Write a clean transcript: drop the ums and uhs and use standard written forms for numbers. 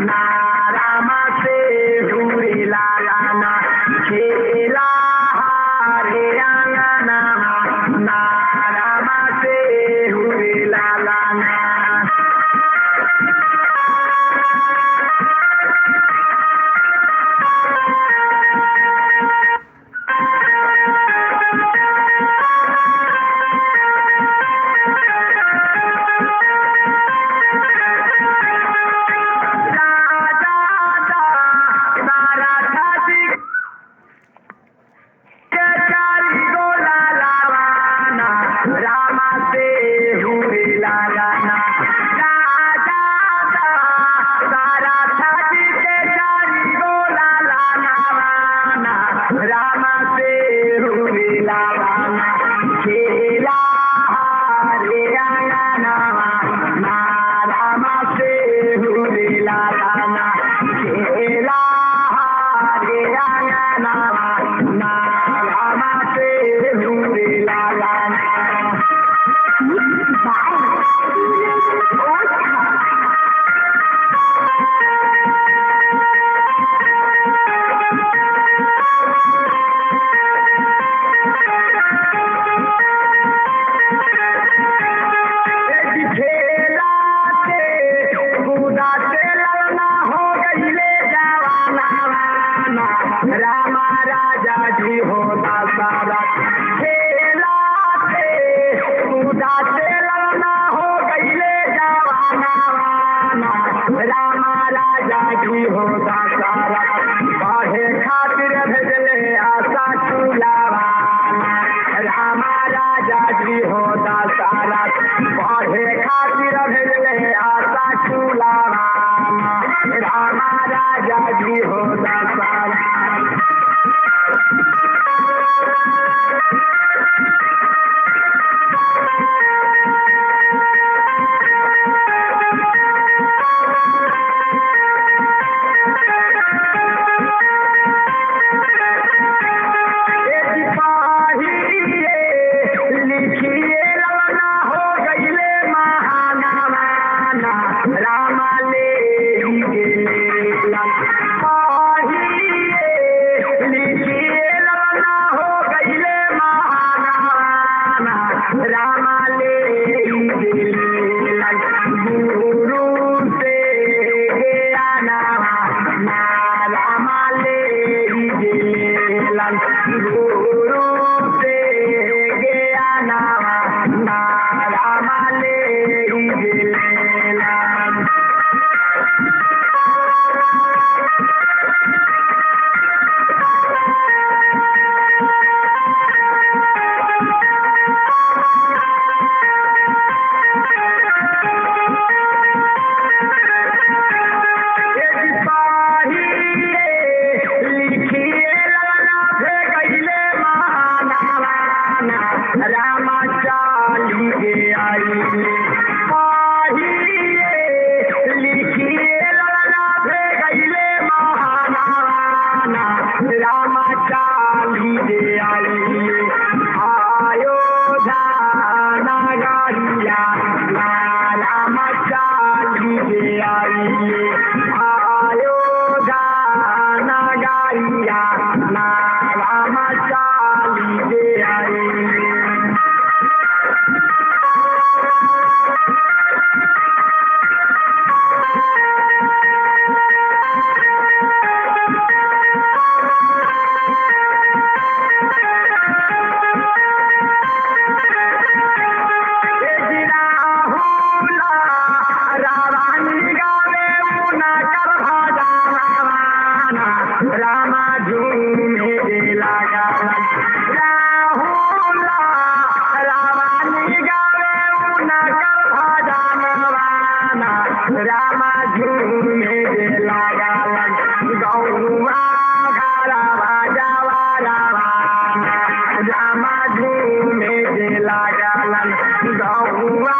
ना रामा से हुरे लालाना खेला हारे आंगना ना रामा से हुरे लालाना रामा से हुरे लालाना राजा सारा छाती के चारी गोला लाना रामा से हुरे लालाना खेला हारे आंगना ना रामा से हुरे लालाना खेला हारे आंगना ना रामा से हुरे लालाना रामा राजा जी होता सारा खेला थे पूजा से लड़ना हो गईले जवाना रामा राजा जी होता सारा पढ़े खातिर भेजले आशा चूलावाना रामा राजा जी होता सारा पढ़े खातिर भेजले आशा चूलावाना रामा राजा जी होता सारा रामा ले लिखिए लवना हो गईले महाना रामा ले गुरु से गया ना रामा ले गुरु से गया ना रामा ले रामा चाली के आई लिखिए लड़ना भे गईले महाना रामा चाली के आई आयो धाना गाड़िया रामा चाली के आई आयो धाना गाड़िया रामा चाली के आई रामा झूमे लगा राहुला रावानी गावे उनकर भजनवाना रामा झूमे लगा गौवा घरा बाजावा रावाना रामा झूमे लगा गौवा